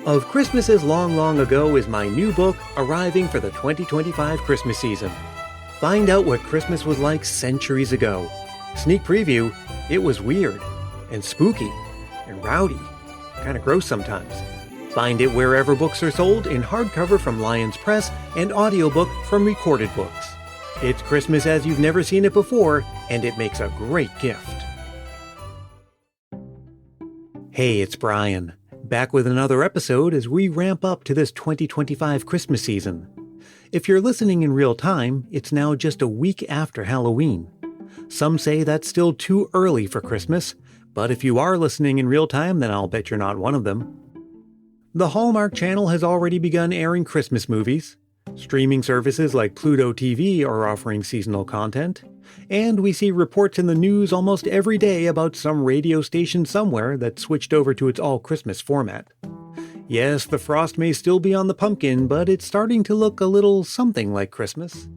Of Christmases Long, Long Ago is my new book arriving for the 2025 Christmas season. Find out what Christmas was like centuries ago. Sneak preview, it was weird, and spooky, and rowdy, kinda gross sometimes. Find it wherever books are sold in hardcover from Lions Press and audiobook from Recorded Books. It's Christmas as you've never seen it before, and it makes a great gift. Hey, it's Brian, back with another episode as we ramp up to this 2025 Christmas season. If you're listening in real time, it's now just a week after Halloween. Some say that's still too early for Christmas, but if you are listening in real time, then I'll bet you're not one of them. The Hallmark Channel has already begun airing Christmas movies. Streaming services like Pluto TV are offering seasonal content. And we see reports in the news almost every day about some radio station somewhere that switched over to its all-Christmas format. Yes, the frost may still be on the pumpkin, but it's starting to look a little something like Christmas.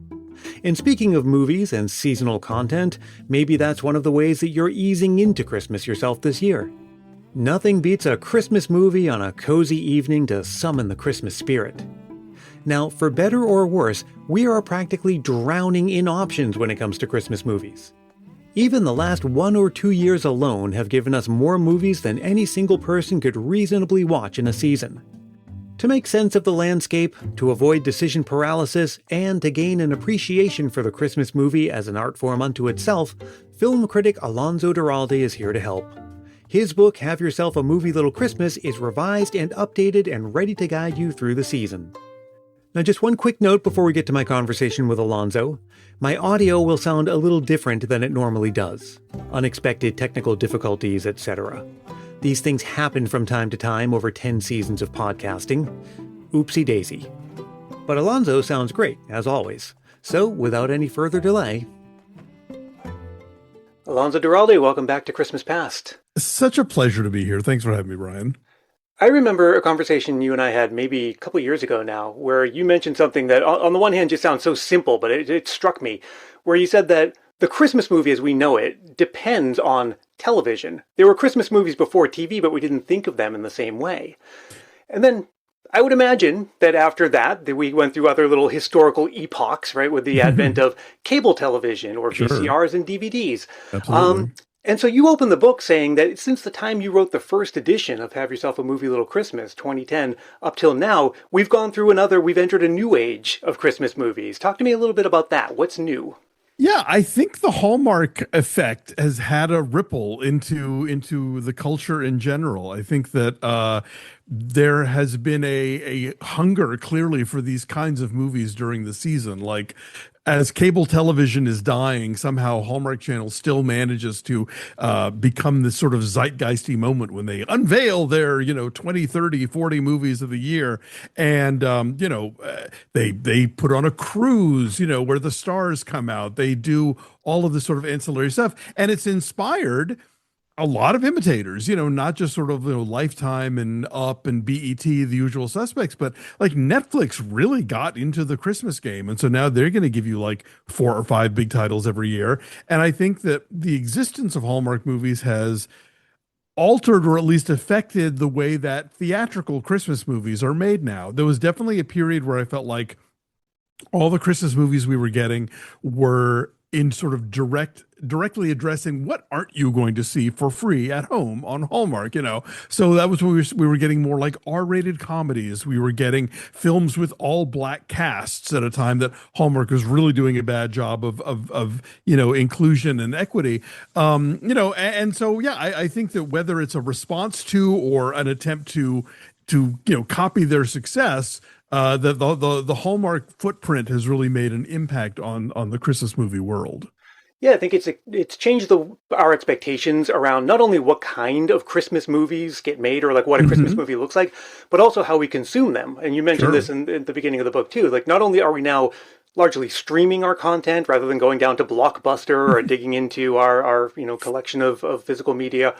And speaking of movies and seasonal content, maybe that's one of the ways that you're easing into Christmas yourself this year. Nothing beats a Christmas movie on a cozy evening to summon the Christmas spirit. Now, for better or worse, we are practically drowning in options when it comes to Christmas movies. Even the last 1 or 2 years alone have given us more movies than any single person could reasonably watch in a season. To make sense of the landscape, to avoid decision paralysis, and to gain an appreciation for the Christmas movie as an art form unto itself, film critic Alonso Duralde is here to help. His book, Have Yourself a Movie Little Christmas, is revised and updated and ready to guide you through the season. Now, just one quick note before we get to my conversation with Alonso. My audio will sound a little different than it normally does. Unexpected technical difficulties, etc. These things happen from time to time over 10 seasons of podcasting. Oopsie daisy. But Alonso sounds great, as always. So, without any further delay... Alonso Duralde, welcome back to Christmas Past. Such a pleasure to be here. Thanks for having me, Brian. I remember a conversation you and I had maybe a couple years ago now, where you mentioned something that on the one hand just sounds so simple, but it struck me, where you said that the Christmas movie as we know it depends on television. There were Christmas movies before TV, but we didn't think of them in the same way. And then I would imagine that after that we went through other little historical epochs, right, with the advent of cable television or VCRs and DVDs. Absolutely. And so you open the book saying that since the time you wrote the first edition of Have Yourself a Movie Little Christmas, 2010, up till now, we've entered a new age of Christmas movies. Talk to me a little bit about that. What's new? Yeah, I think the Hallmark effect has had a ripple into the culture in general. I think that there has been a hunger clearly for these kinds of movies during the season. Like, as cable television is dying, somehow Hallmark Channel still manages to become this sort of zeitgeisty moment when they unveil their, 20, 30, 40 movies of the year. And, they put on a cruise, where the stars come out. They do all of this sort of ancillary stuff. And it's inspired a lot of imitators, not just sort of Lifetime and Up and BET, the usual suspects, but like Netflix really got into the Christmas game. And so now they're going to give you like 4 or 5 big titles every year. And I think that the existence of Hallmark movies has altered or at least affected the way that theatrical Christmas movies are made now. There was definitely a period where I felt like all the Christmas movies we were getting were in sort of directly addressing what aren't you going to see for free at home on Hallmark, So that was when we were getting more like R-rated comedies. We were getting films with all black casts at a time that Hallmark was really doing a bad job of inclusion and equity. And so, yeah, I think that whether it's a response to or an attempt to copy their success, the Hallmark footprint has really made an impact on the Christmas movie world. Yeah, I think it's changed our expectations around not only what kind of Christmas movies get made or like what a Christmas movie looks like, but also how we consume them. And you mentioned this in the beginning of the book too. Like, not only are we now largely streaming our content rather than going down to Blockbuster or digging into our collection of physical media,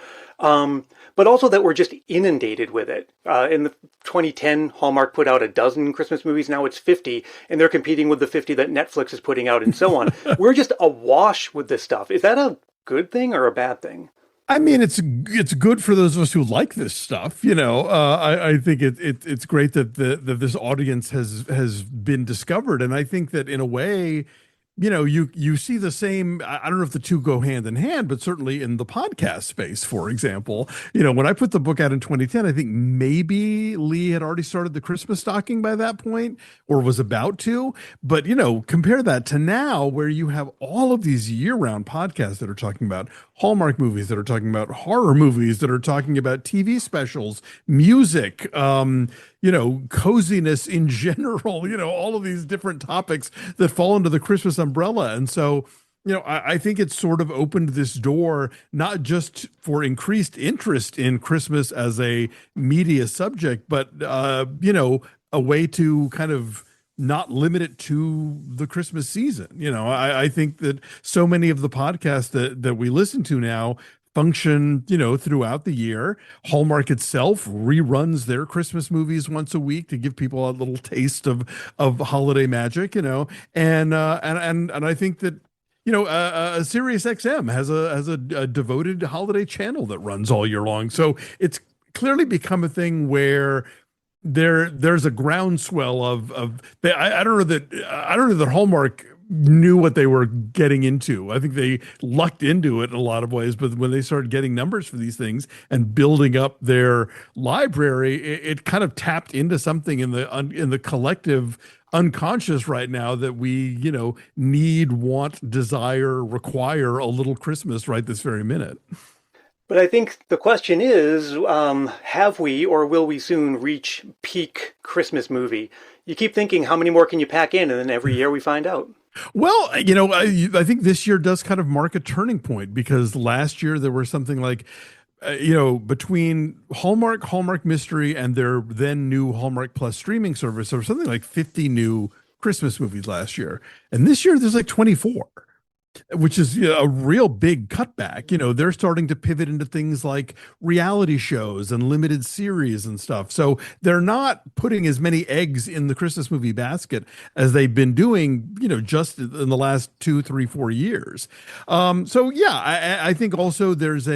but also that we're just inundated with it. In the 2010, Hallmark put out a dozen Christmas movies. Now it's 50, and they're competing with the 50 that Netflix is putting out and so on. We're just awash with this stuff. Is that a good thing or a bad thing? I mean, it's good for those of us who like this stuff. I think it's great that that this audience has been discovered, and I think that in a way, you see the same. I don't know if the two go hand in hand, but certainly in the podcast space, for example, when I put the book out in 2010, I think maybe Lee had already started the Christmas stocking by that point, or was about to. But compare that to now, where you have all of these year-round podcasts that are talking about Hallmark movies, that are talking about horror movies, that are talking about TV specials, music, coziness in general, all of these different topics that fall under the Christmas umbrella. And so, I think it's sort of opened this door, not just for increased interest in Christmas as a media subject, but, a way to kind of not limit it to the Christmas season. I think that so many of the podcasts that we listen to now function, throughout the year. Hallmark itself reruns their Christmas movies once a week to give people a little taste of holiday magic, and I think that Sirius XM has a devoted holiday channel that runs all year long. So it's clearly become a thing where there's a groundswell of I don't know that Hallmark knew what they were getting into. I think they lucked into it in a lot of ways, but when they started getting numbers for these things and building up their library, it kind of tapped into something in the collective unconscious right now that we, need, want, desire, require a little Christmas right this very minute. But I think the question is, have we or will we soon reach peak Christmas movie? You keep thinking, how many more can you pack in? And then every year we find out. Well, I think this year does kind of mark a turning point, because last year there were something like, between Hallmark Mystery, and their then new Hallmark Plus streaming service, there was something like 50 new Christmas movies last year. And this year there's like 24, which is a real big cutback. They're starting to pivot into things like reality shows and limited series and stuff. So they're not putting as many eggs in the Christmas movie basket as they've been doing, just in the last 2, 3, 4 years. So yeah, I think also there's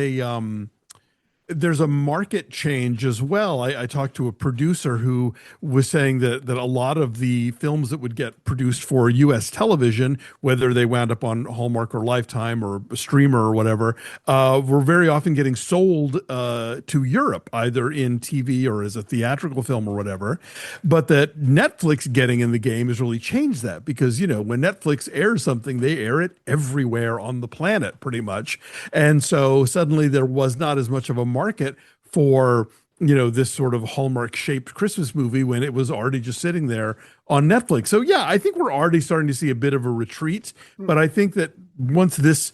a market change as well. I talked to a producer who was saying that a lot of the films that would get produced for U.S. television, whether they wound up on Hallmark or Lifetime or a streamer or whatever, were very often getting sold to Europe, either in TV or as a theatrical film or whatever. But that Netflix getting in the game has really changed that, because, when Netflix airs something, they air it everywhere on the planet pretty much. And so suddenly there was not as much of a market for this sort of Hallmark shaped Christmas movie when it was already just sitting there on Netflix. So yeah, I think we're already starting to see a bit of a retreat, but I think that once this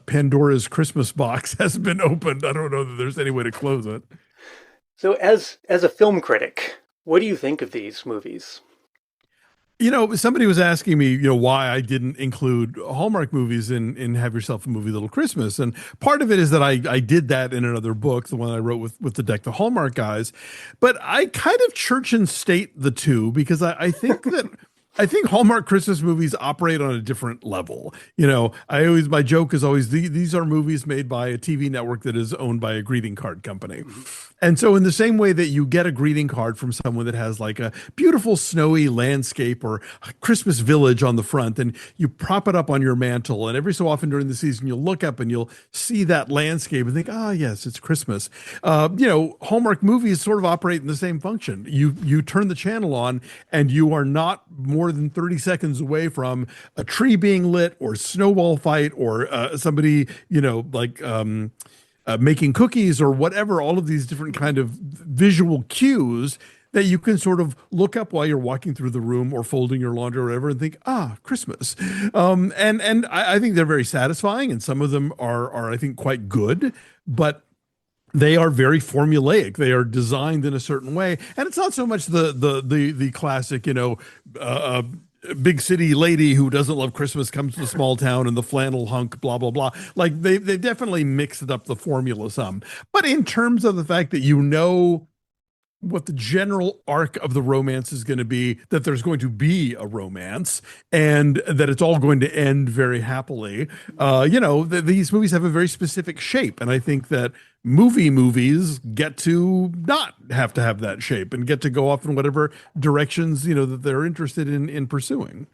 Pandora's Christmas box has been opened, I don't know that there's any way to close it. So as a film critic, what do you think of these movies? Somebody was asking me, why I didn't include Hallmark movies in Have Yourself a Movie Little Christmas. And part of it is that I did that in another book, the one I wrote with the Deck the Hallmark guys. But I kind of church and state the two, because I think that I think Hallmark Christmas movies operate on a different level. My joke is always these are movies made by a TV network that is owned by a greeting card company. And so in the same way that you get a greeting card from someone that has like a beautiful snowy landscape or a Christmas village on the front, and you prop it up on your mantle, and every so often during the season you'll look up and you'll see that landscape and think, ah, yes, it's Christmas. Hallmark movies sort of operate in the same function. You turn the channel on and you are not more than 30 seconds away from a tree being lit or snowball fight or somebody, making cookies or whatever, all of these different kind of visual cues that you can sort of look up while you're walking through the room or folding your laundry or whatever and think, ah, Christmas. And I think they're very satisfying, and some of them are I think quite good, but they are very formulaic. They are designed in a certain way, and it's not so much the classic, big city lady who doesn't love Christmas comes to a small town and the flannel hunk, blah, blah, blah. Like they definitely mixed up the formula some. But in terms of the fact that what the general arc of the romance is going to be, that there's going to be a romance and that it's all going to end very happily. These movies have a very specific shape. And I think that movies get to not have to have that shape and get to go off in whatever directions, that they're interested in pursuing.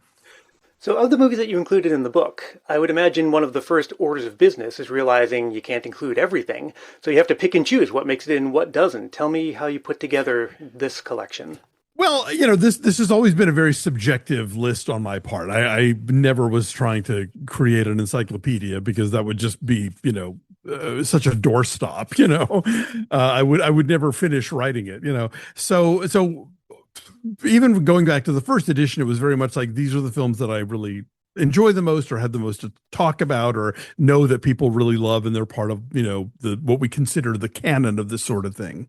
So, of the movies that you included in the book, I would imagine one of the first orders of business is realizing you can't include everything. So you have to pick and choose what makes it in, what doesn't. Tell me how you put together this collection. Well, this has always been a very subjective list on my part. I never was trying to create an encyclopedia because that would just be, such a doorstop. I would never finish writing it. So even going back to the first edition, it was very much like these are the films that I really enjoy the most or had the most to talk about or know that people really love and they're part of, the what we consider the canon of this sort of thing.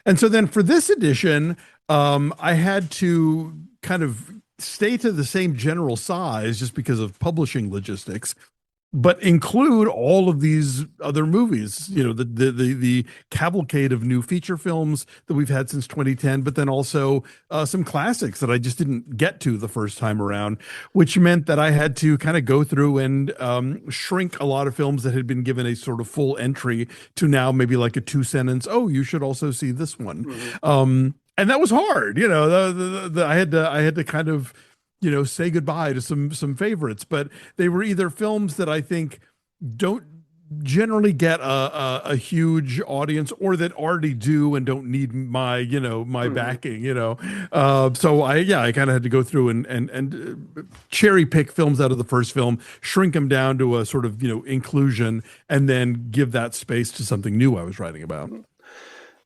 And so then for this edition, I had to kind of stay to the same general size just because of publishing logistics, but include all of these other movies, the cavalcade of new feature films that we've had since 2010, but then also some classics that I just didn't get to the first time around, which meant that I had to kind of go through and shrink a lot of films that had been given a sort of full entry to now maybe like a 2 sentence, oh, you should also see this one. And that was hard, I had to kind of say goodbye to some favorites, but they were either films that I think don't generally get a huge audience or that already do and don't need my, my backing, So I kind of had to go through and cherry pick films out of the first film, shrink them down to a sort of, inclusion, and then give that space to something new I was writing about.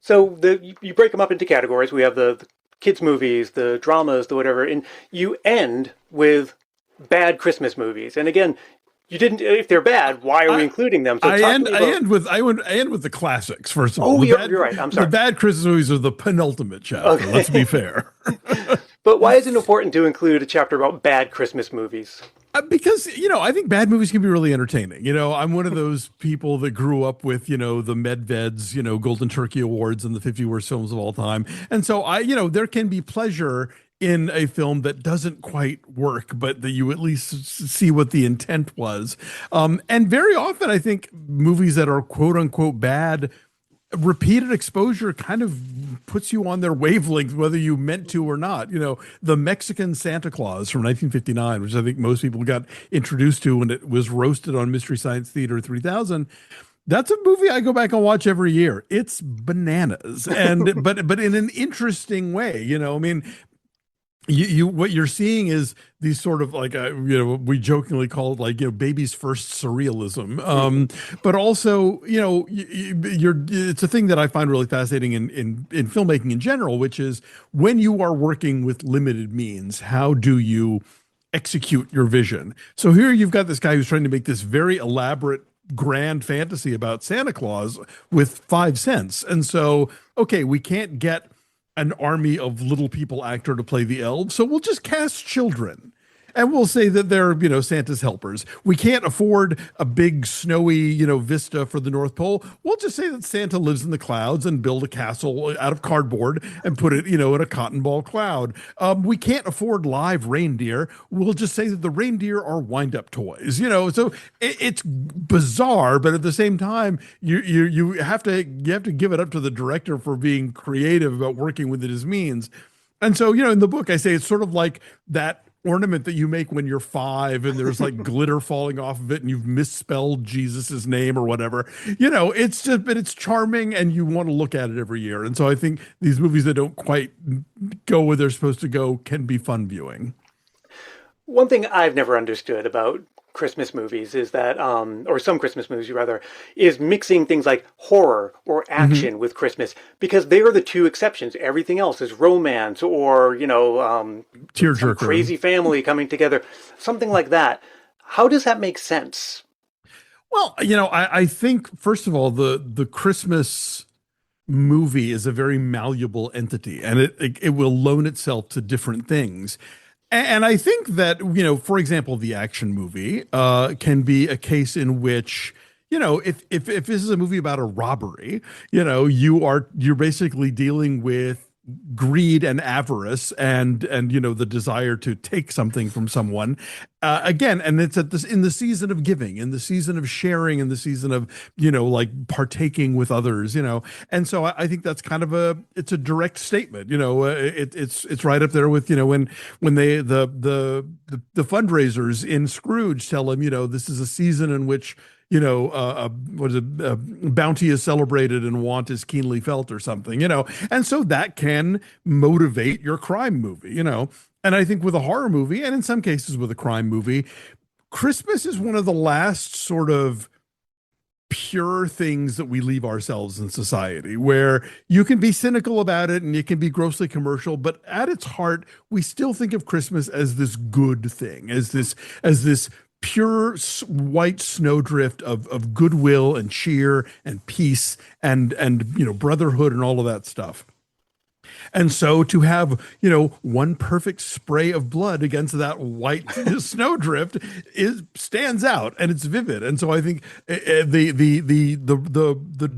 So you break them up into categories. We have the kids' movies, the dramas, the whatever, and you end with bad Christmas movies. And again, you didn't. If they're bad, why are we including them? So I end with the classics first of all. Oh, you're right. I'm sorry. The bad Christmas movies are the penultimate chapter. Okay. Let's be fair. But why is it important to include a chapter about bad Christmas movies? Because, I think bad movies can be really entertaining. I'm one of those people that grew up with, the Medved's, Golden Turkey Awards and the 50 worst films of all time. And so there can be pleasure in a film that doesn't quite work, but that you at least see what the intent was. And very often I think movies that are quote unquote bad, repeated exposure kind of puts you on their wavelength, whether you meant to or not. The Mexican Santa Claus from 1959, which I think most people got introduced to when it was roasted on Mystery Science Theater 3000. That's a movie I go back and watch every year. It's bananas, and but in an interesting way. I mean, you what you're seeing is these sort of like we jokingly call it like baby's first surrealism, but also it's a thing that I find really fascinating in filmmaking in general, which is when you are working with limited means, how do you execute your vision? So here you've got this guy who's trying to make this very elaborate grand fantasy about Santa Claus with 5 cents, and so okay, we can't get an army of little people actor to play the elves, so we'll just cast children. And we'll say that they're, Santa's helpers. We can't afford a big snowy, vista for the North Pole. We'll just say that Santa lives in the clouds and build a castle out of cardboard and put it, in a cotton ball cloud. We can't afford live reindeer. We'll just say that the reindeer are wind-up toys. So it's bizarre, but at the same time, you have to give it up to the director for being creative about working within his means. And so, in the book, I say it's sort of like that ornament that you make when you're 5 and there's like glitter falling off of it and you've misspelled Jesus's name or whatever. But it's charming and you want to look at it every year. And so I think these movies that don't quite go where they're supposed to go can be fun viewing. One thing I've never understood about Christmas movies is that, or some Christmas movies rather, is mixing things like horror or action with Christmas, because they are the two exceptions. Everything else is romance or, tearjerker, crazy family coming together, something like that. How does that make sense? Well, I think, first of all, the Christmas movie is a very malleable entity, and it will loan itself to different things. And I think that, for example, the action movie can be a case in which, if this is a movie about a robbery, you're basically dealing with greed and avarice and the desire to take something from someone again, and it's at this in the season of giving, in the season of sharing, in the season of like partaking with others, and so I think that's kind of it's a direct statement. It's right up there with when they the fundraisers in Scrooge tell him, this is a season in which what is it? Bounty is celebrated and want is keenly felt, or something, and so that can motivate your crime movie, And I think with a horror movie, and in some cases with a crime movie, Christmas is one of the last sort of pure things that we leave ourselves in society, where you can be cynical about it and it can be grossly commercial, but at its heart, we still think of Christmas as this good thing, as this pure white snowdrift of goodwill and cheer and peace and brotherhood and all of that stuff. And so to have, one perfect spray of blood against that white snowdrift stands out, and it's vivid. And so I think the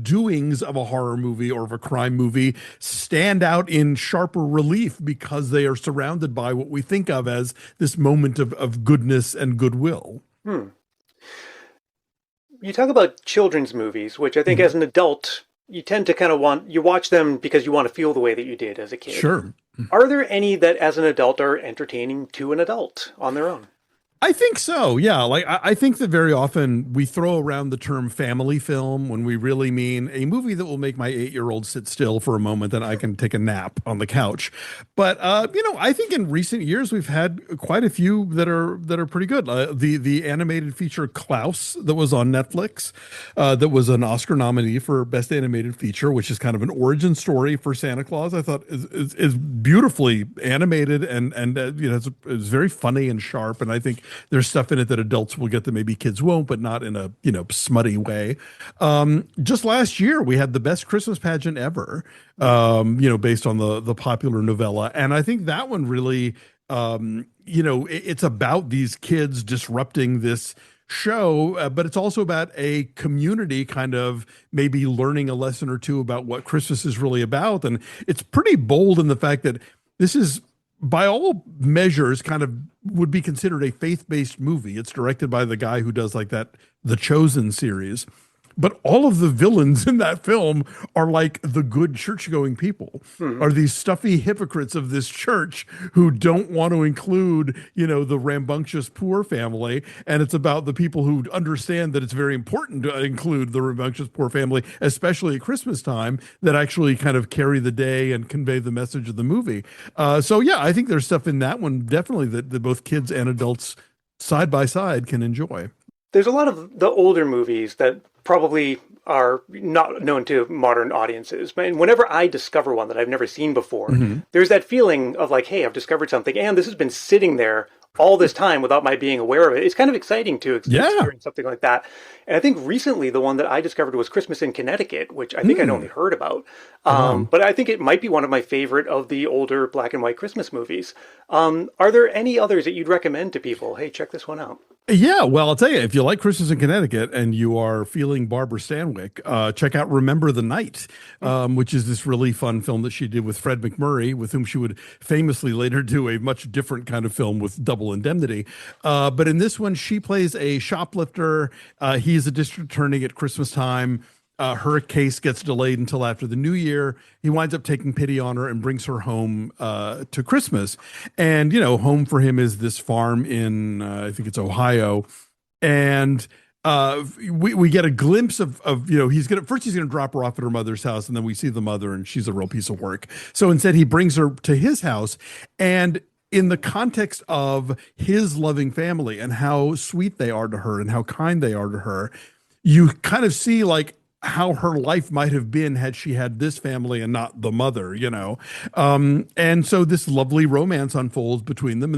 doings of a horror movie or of a crime movie stand out in sharper relief because they are surrounded by what we think of as this moment of goodness and goodwill. You talk about children's movies, which I think as an adult, you tend to kind of you watch them because you want to feel the way that you did as a kid. Sure. Are there any that as an adult are entertaining to an adult on their own? I think so. Yeah. Like I think that very often we throw around the term family film when we really mean a movie that will make my 8-year-old sit still for a moment and I can take a nap on the couch. But I think in recent years we've had quite a few that are pretty good. The animated feature Klaus that was on Netflix, that was an Oscar nominee for Best Animated Feature, which is kind of an origin story for Santa Claus. I thought is beautifully animated and it's very funny and sharp, and I think there's stuff in it that adults will get that maybe kids won't, but not in a smutty way. Just last year we had the best Christmas pageant ever, based on the popular novella, and I think that one really, it's about these kids disrupting this show, but it's also about a community kind of maybe learning a lesson or two about what Christmas is really about, and it's pretty bold in the fact that this is, by all measures, kind of would be considered a faith-based movie. It's directed by the guy who does like that The Chosen series. But all of the villains in that film are like the good church-going people, are these stuffy hypocrites of this church who don't want to include, the rambunctious poor family. And it's about the people who understand that it's very important to include the rambunctious poor family, especially at Christmas time, that actually kind of carry the day and convey the message of the movie. So yeah, I think there's stuff in that one definitely that both kids and adults side by side can enjoy. There's a lot of the older movies that probably are not known to modern audiences. And whenever I discover one that I've never seen before, there's that feeling of like, hey, I've discovered something, and this has been sitting there all this time without my being aware of it. It's kind of exciting to experience something like that. And I think recently the one that I discovered was Christmas in Connecticut, which I think I'd only heard about. But I think it might be one of my favorite of the older black and white Christmas movies. Are there any others that you'd recommend to people? Hey, check this one out. Yeah, well, I'll tell you, if you like Christmas in Connecticut and you are feeling Barbara Stanwyck, check out Remember the Night, which is this really fun film that she did with Fred McMurray, with whom she would famously later do a much different kind of film with Double Indemnity. But in this one, she plays a shoplifter. He is a district attorney at Christmas time. Her case gets delayed until after the new year. He winds up taking pity on her and brings her home to Christmas. And, home for him is this farm in, I think it's Ohio. And we get a glimpse of he's gonna drop her off at her mother's house, and then we see the mother, and she's a real piece of work. So instead he brings her to his house, and in the context of his loving family and how sweet they are to her and how kind they are to her, you kind of see like how her life might have been had she had this family and not the mother, and so this lovely romance unfolds between them.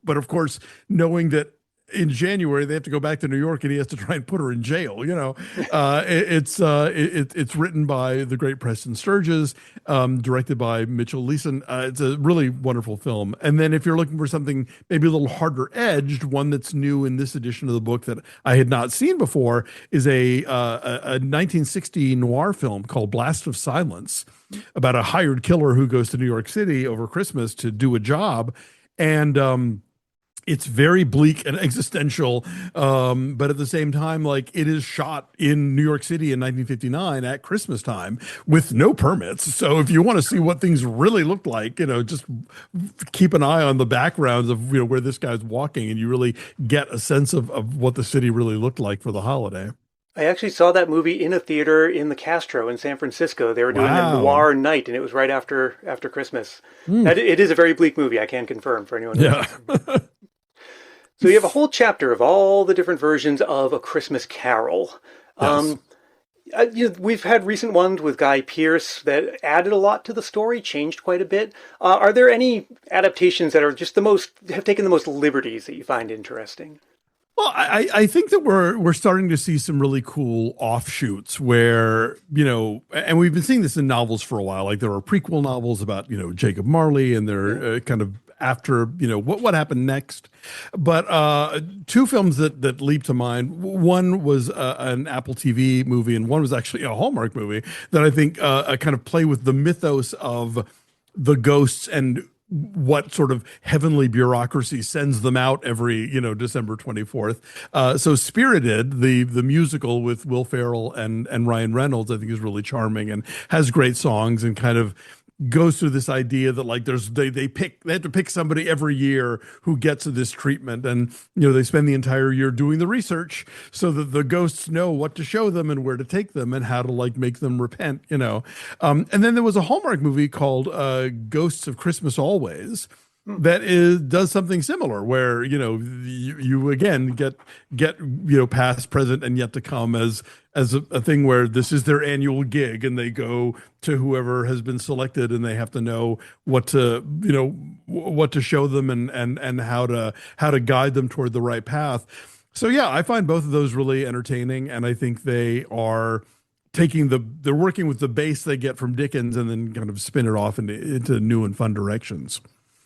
But of course, knowing that in January they have to go back to New York and he has to try and put her in jail. It's written by the great Preston Sturges, directed by Mitchell Leeson. It's a really wonderful film. And then if you're looking for something maybe a little harder edged, one that's new in this edition of the book that I had not seen before is a 1960 noir film called Blast of Silence, about a hired killer who goes to New York City over Christmas to do a job. And it's very bleak and existential, but at the same time, like, it is shot in New York City in 1959 at Christmas time with no permits. So if you want to see what things really looked like, just keep an eye on the backgrounds of where this guy's walking, and you really get a sense of what the city really looked like for the holiday. I actually saw that movie in a theater in the Castro in San Francisco. They were doing a noir night, and it was right after Christmas. It is a very bleak movie, I can confirm for anyone. Yeah. So you have a whole chapter of all the different versions of A Christmas Carol. Yes. We've had recent ones with Guy Pearce that added a lot to the story, changed quite a bit. Are there any adaptations that are just have taken the most liberties that you find interesting? Well, I think that we're starting to see some really cool offshoots where, and we've been seeing this in novels for a while. Like, there are prequel novels about, Jacob Marley, and they're kind of after, what happened next. But two films that leap to mind. One was an Apple TV movie, and one was actually a Hallmark movie that I think kind of play with the mythos of the ghosts and what sort of heavenly bureaucracy sends them out every, December 24th. So Spirited, the musical with Will Ferrell and Ryan Reynolds, I think is really charming and has great songs, and kind of goes through this idea that, like, they have to pick somebody every year who gets this treatment, and they spend the entire year doing the research so that the ghosts know what to show them and where to take them and how to, like, make them repent. And then there was a Hallmark movie called Ghosts of Christmas Always that does something similar, where you again get past, present, and yet to come as a thing where this is their annual gig, and they go to whoever has been selected, and they have to know what to show them, and how to guide them toward the right path. So yeah, I find both of those really entertaining, and I think they are they're working with the base they get from Dickens and then kind of spin it off into new and fun directions.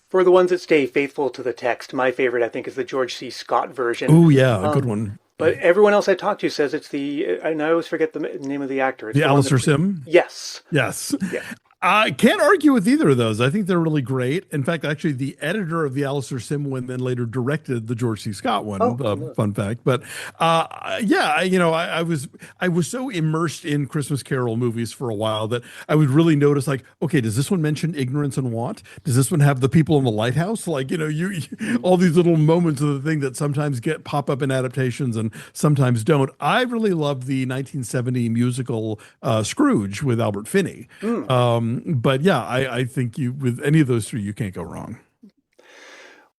For the ones that stay faithful to the text, my favorite, I think, is the George C. Scott version. Oh, yeah, a good one. But everyone else I talk to says it's and I always forget the name of the actor. It's the Alistair Sim? Yes. Yes. Yeah. I can't argue with either of those. I think they're really great. In fact, actually, the editor of the Alistair Sim one then later directed the George C. Scott one. Fun fact. But yeah, I was so immersed in Christmas Carol movies for a while that I would really notice, like, okay, does this one mention ignorance and want? Does this one have the people in the lighthouse? Like, you all these little moments of the thing that sometimes pop up in adaptations and sometimes don't. I really loved the 1970 musical Scrooge with Albert Finney. But yeah, I think with any of those three, you can't go wrong.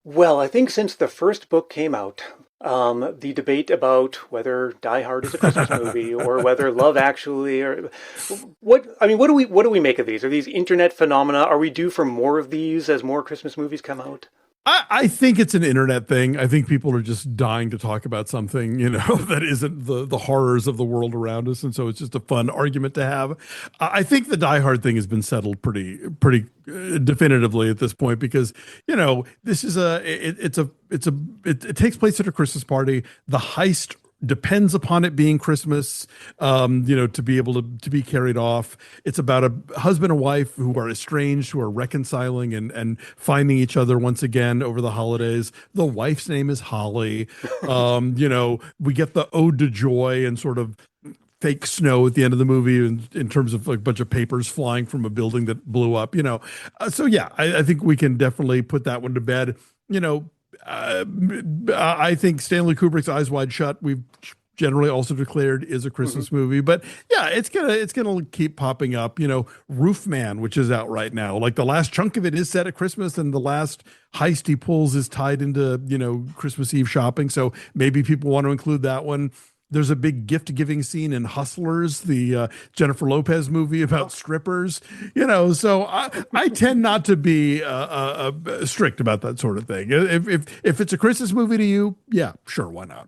Well, I think since the first book came out, the debate about whether Die Hard is a Christmas movie or whether Love Actually, or what do we make of these? Are these internet phenomena? Are we due for more of these as more Christmas movies come out? I think it's an internet thing. I think people are just dying to talk about something, that isn't the horrors of the world around us. And so it's just a fun argument to have. I think the Die Hard thing has been settled pretty definitively at this point, because, this is it takes place at a Christmas party. The heist depends upon it being Christmas, to be able to be carried off. It's about a husband and wife who are estranged, who are reconciling and finding each other once again over the holidays. The wife's name is Holly. We get the ode to joy and sort of fake snow at the end of the movie in terms of like a bunch of papers flying from a building that blew up, So yeah, I think we can definitely put that one to bed. I think Stanley Kubrick's Eyes Wide Shut, we've generally also declared, is a Christmas movie. But yeah, it's gonna keep popping up. Roof Man, which is out right now. Like, the last chunk of it is set at Christmas, and the last heist he pulls is tied into Christmas Eve shopping. So maybe people want to include that one. There's a big gift giving scene in Hustlers, the Jennifer Lopez movie about strippers. So I tend not to be strict about that sort of thing. If it's a Christmas movie to you, yeah, sure, why not?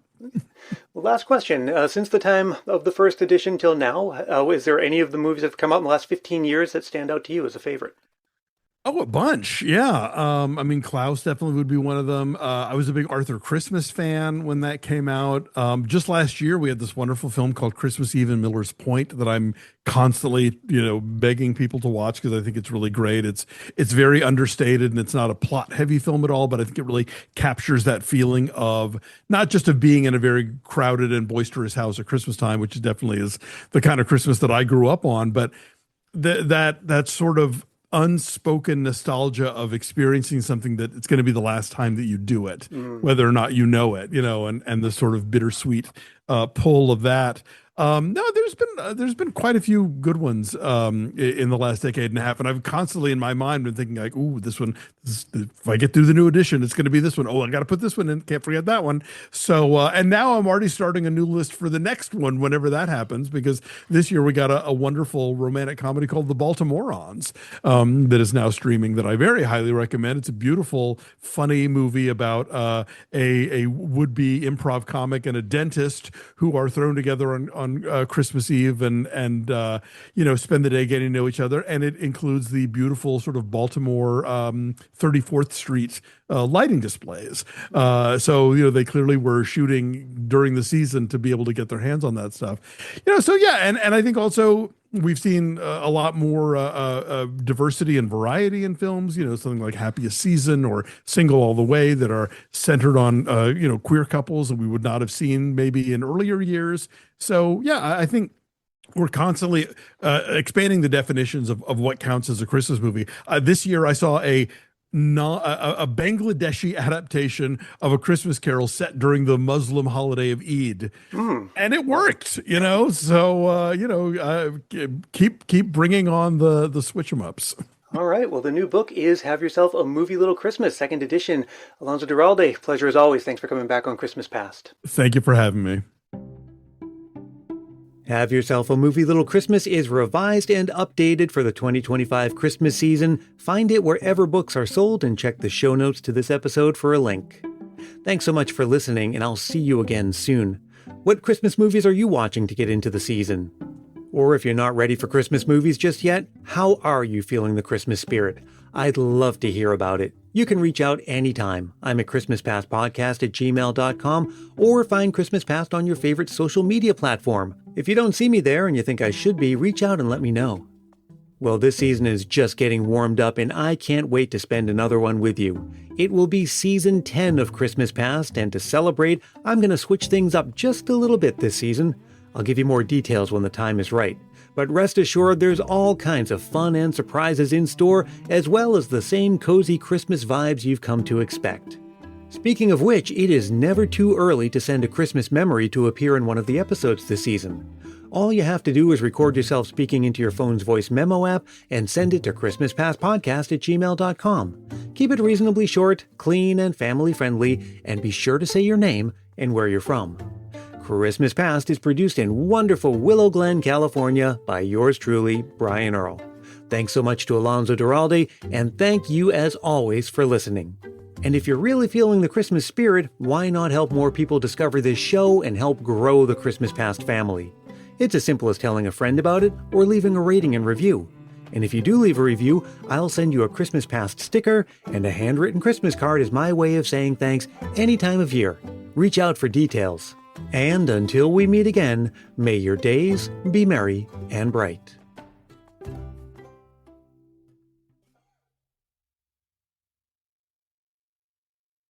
Well, last question. Since the time of the first edition till now, is there any of the movies that have come out in the last 15 years that stand out to you as a favorite? Oh, a bunch. Yeah. I mean, Klaus definitely would be one of them. I was a big Arthur Christmas fan when that came out. Just last year, we had this wonderful film called Christmas Eve in Miller's Point that I'm constantly, begging people to watch because I think it's really great. It's very understated and it's not a plot heavy film at all, but I think it really captures that feeling of not just of being in a very crowded and boisterous house at Christmas time, which definitely is the kind of Christmas that I grew up on, but that sort of unspoken nostalgia of experiencing something that it's going to be the last time that you do it, whether or not you know it, and the sort of bittersweet pull of that. No, there's been quite a few good ones in the last decade and a half, and I've constantly in my mind been thinking like, ooh, this one. If I get through the new edition, it's going to be this one. Oh, I got to put this one in. Can't forget that one. So, and now I'm already starting a new list for the next one whenever that happens, because this year we got a wonderful romantic comedy called The Baltimoreans that is now streaming that I very highly recommend. It's a beautiful, funny movie about a would-be improv comic and a dentist who are thrown together on Christmas Eve and spend the day getting to know each other. And it includes the beautiful sort of Baltimore 34th Street lighting displays. So they clearly were shooting during the season to be able to get their hands on that stuff. So yeah, and I think also we've seen a lot more diversity and variety in films, something like Happiest Season or Single All the Way that are centered on, queer couples that we would not have seen maybe in earlier years. So, yeah, I think we're constantly expanding the definitions of what counts as a Christmas movie. This year I saw a Bangladeshi adaptation of A Christmas Carol set during the Muslim holiday of Eid, and it worked. So keep bringing on the switch 'em ups. All right. Well, the new book is Have Yourself a Movie Little Christmas, second edition. Alonso Duralde, pleasure as always. Thanks for coming back on Christmas Past. Thank you for having me. Have Yourself a Movie Little Christmas is revised and updated for the 2025 Christmas season. Find it wherever books are sold and check the show notes to this episode for a link. Thanks so much for listening, and I'll see you again soon. What Christmas movies are you watching to get into the season? Or if you're not ready for Christmas movies just yet, how are you feeling the Christmas spirit? I'd love to hear about it. You can reach out anytime. I'm at christmaspastpodcast@gmail.com or find Christmas Past on your favorite social media platform. If you don't see me there and you think I should be, reach out and let me know. Well, this season is just getting warmed up and I can't wait to spend another one with you. It will be season 10 of Christmas Past, and to celebrate, I'm going to switch things up just a little bit this season. I'll give you more details when the time is right. But rest assured, there's all kinds of fun and surprises in store, as well as the same cozy Christmas vibes you've come to expect. Speaking of which, it is never too early to send a Christmas memory to appear in one of the episodes this season. All you have to do is record yourself speaking into your phone's voice memo app and send it to christmaspastpodcast@gmail.com. Keep it reasonably short, clean, and family-friendly, and be sure to say your name and where you're from. Christmas Past is produced in wonderful Willow Glen, California by yours truly, Brian Earl. Thanks so much to Alonso Duralde, and thank you as always for listening. And if you're really feeling the Christmas spirit, why not help more people discover this show and help grow the Christmas Past family? It's as simple as telling a friend about it or leaving a rating and review. And if you do leave a review, I'll send you a Christmas Past sticker, and a handwritten Christmas card is my way of saying thanks any time of year. Reach out for details. And until we meet again, may your days be merry and bright.